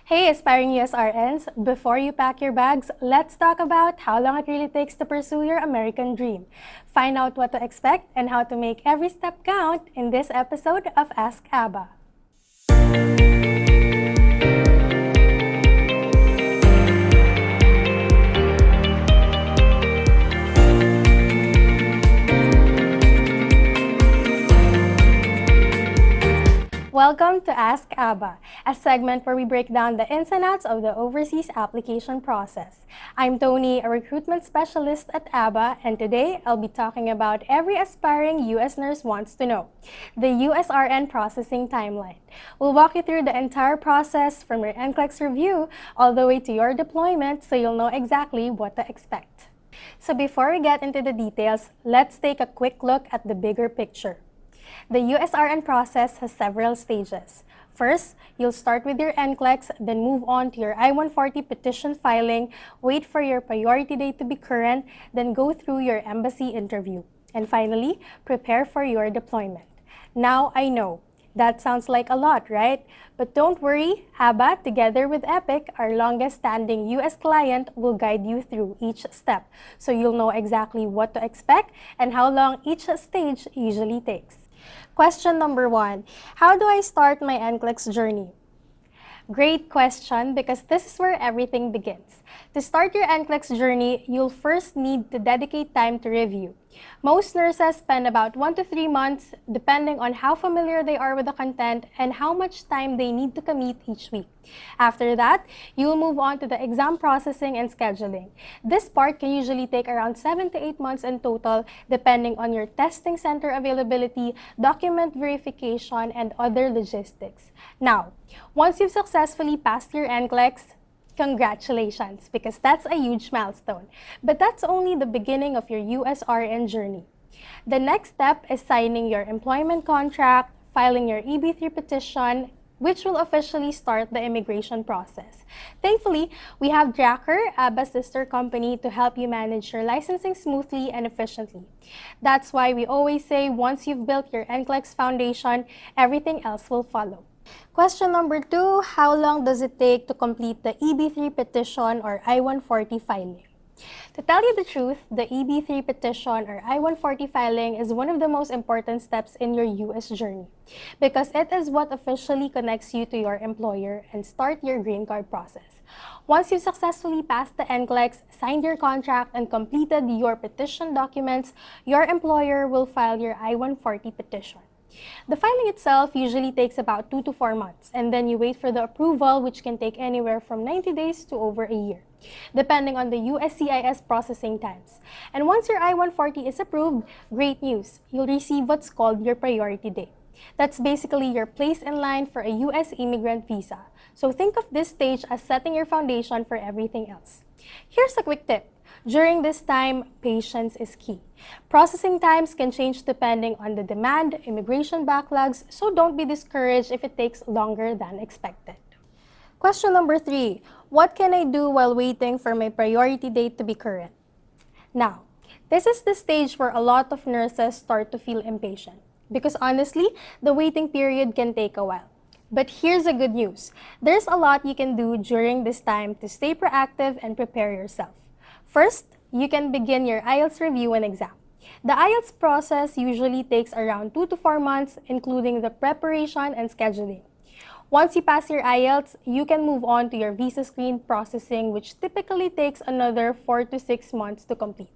Hey, aspiring USRNs, before you pack your bags, let's talk about how long it really takes to pursue your American dream. Find out what to expect and how to make every step count in this episode of Ask Abba. Welcome to Ask Abba, a segment where we break down the ins and outs of the overseas application process. I'm Tony, a recruitment specialist at Abba, and today I'll be talking about every aspiring U.S. nurse wants to know, the USRN processing timeline. We'll walk you through the entire process from your NCLEX review all the way to your deployment so you'll know exactly what to expect. So before we get into the details, let's take a quick look at the bigger picture. The USRN process has several stages. First, you'll start with your NCLEX, then move on to your I-140 petition filing, wait for your priority date to be current, then go through your embassy interview. And finally, prepare for your deployment. Now, I know, that sounds like a lot, right? But don't worry, Abba, together with Epic, our longest-standing U.S. client, will guide you through each step, so you'll know exactly what to expect and how long each stage usually takes. Question number 1, how do I start my NCLEX journey? Great question, because this is where everything begins. To start your NCLEX journey, you'll first need to dedicate time to review. Most nurses spend about 1 to 3 months depending on how familiar they are with the content and how much time they need to commit each week. After that, you'll move on to the exam processing and scheduling. This part can usually take around 7 to 8 months in total depending on your testing center availability, document verification, and other logistics. Now, once you've successfully passed your NCLEX, congratulations, because that's a huge milestone. But that's only the beginning of your USRN journey. The next step is signing your employment contract, filing your EB-3 petition, which will officially start the immigration process. Thankfully, we have Dracker, Abba's sister company, to help you manage your licensing smoothly and efficiently. That's why we always say once you've built your NCLEX foundation, everything else will follow. Question number 2, how long does it take to complete the EB-3 petition or I-140 filing? To tell you the truth, the EB-3 petition or I-140 filing is one of the most important steps in your U.S. journey because it is what officially connects you to your employer and start your green card process. Once you've successfully passed the NCLEX, signed your contract, and completed your petition documents, your employer will file your I-140 petition. The filing itself usually takes about 2 to 4 months, and then you wait for the approval, which can take anywhere from 90 days to over a year, depending on the USCIS processing times. And once your I-140 is approved, great news, you'll receive what's called your priority date. That's basically your place in line for a U.S. immigrant visa. So think of this stage as setting your foundation for everything else. Here's a quick tip. During this time, patience is key. Processing times can change depending on the demand, immigration backlogs, so don't be discouraged if it takes longer than expected. Question number 3, what can I do while waiting for my priority date to be current? Now, this is the stage where a lot of nurses start to feel impatient because honestly, the waiting period can take a while. But here's the good news. There's a lot you can do during this time to stay proactive and prepare yourself. First, you can begin your IELTS review and exam. The IELTS process usually takes around 2 to 4 months, including the preparation and scheduling. Once you pass your IELTS, you can move on to your visa screen processing, which typically takes another 4 to 6 months to complete.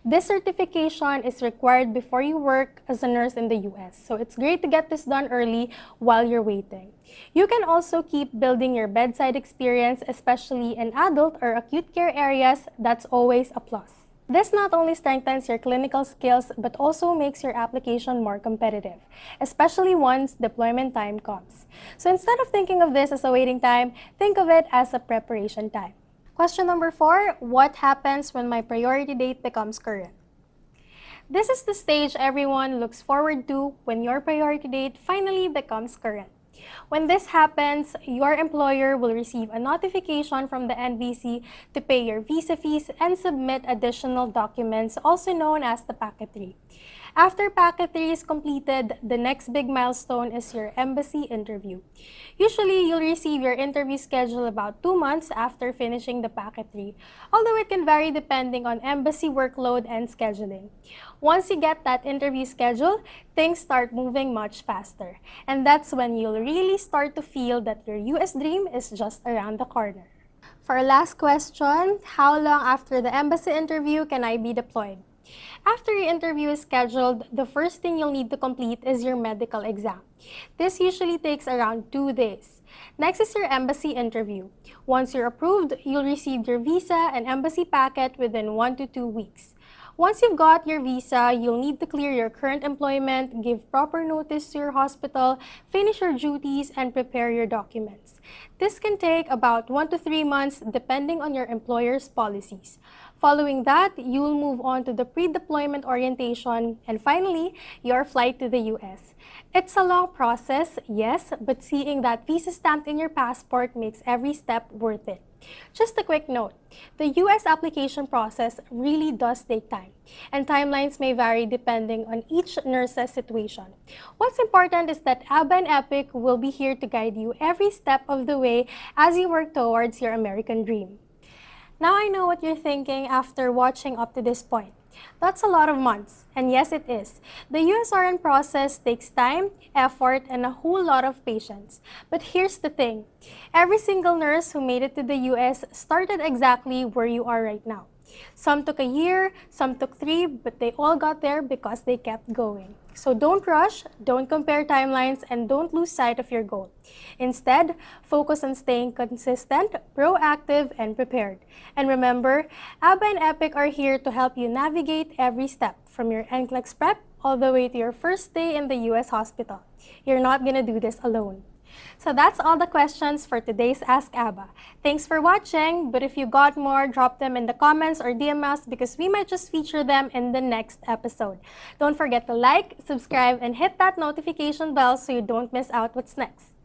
This certification is required before you work as a nurse in the US, so it's great to get this done early while you're waiting. You can also keep building your bedside experience, especially in adult or acute care areas. That's always a plus. This not only strengthens your clinical skills, but also makes your application more competitive, especially once deployment time comes. So instead of thinking of this as a waiting time, think of it as a preparation time. Question number 4, what happens when my priority date becomes current? This is the stage everyone looks forward to when your priority date finally becomes current. When this happens, your employer will receive a notification from the NVC to pay your visa fees and submit additional documents, also known as the Packet 3. After Packet 3 is completed, the next big milestone is your embassy interview. Usually, you'll receive your interview schedule about 2 months after finishing the Packet 3, although it can vary depending on embassy workload and scheduling. Once you get that interview schedule, things start moving much faster. And that's when you'll really start to feel that your US dream is just around the corner. For our last question, how long after the embassy interview can I be deployed? After your interview is scheduled, the first thing you'll need to complete is your medical exam. This usually takes around 2 days. Next is your embassy interview. Once you're approved, you'll receive your visa and embassy packet within 1 to 2 weeks. Once you've got your visa, you'll need to clear your current employment, give proper notice to your hospital, finish your duties, and prepare your documents. This can take about 1 to 3 months depending on your employer's policies. Following that, you'll move on to the pre-deployment orientation, and finally, your flight to the US. It's a long process, yes, but seeing that visa stamped in your passport makes every step worth it. Just a quick note, the US application process really does take time, and timelines may vary depending on each nurse's situation. What's important is that Abba and Epic will be here to guide you every step of the way as you work towards your American dream. Now I know what you're thinking after watching up to this point. That's a lot of months, and yes it is. The USRN process takes time, effort, and a whole lot of patience. But here's the thing, every single nurse who made it to the US started exactly where you are right now. Some took a year, some took 3, but they all got there because they kept going. So don't rush, don't compare timelines, and don't lose sight of your goal. Instead, focus on staying consistent, proactive, and prepared. And remember, Abba and Epic are here to help you navigate every step, from your NCLEX prep all the way to your first day in the US hospital. You're not gonna do this alone. So that's all the questions for today's Ask Abba. Thanks for watching, but if you got more, drop them in the comments or DM us because we might just feature them in the next episode. Don't forget to like, subscribe, and hit that notification bell so you don't miss out what's next.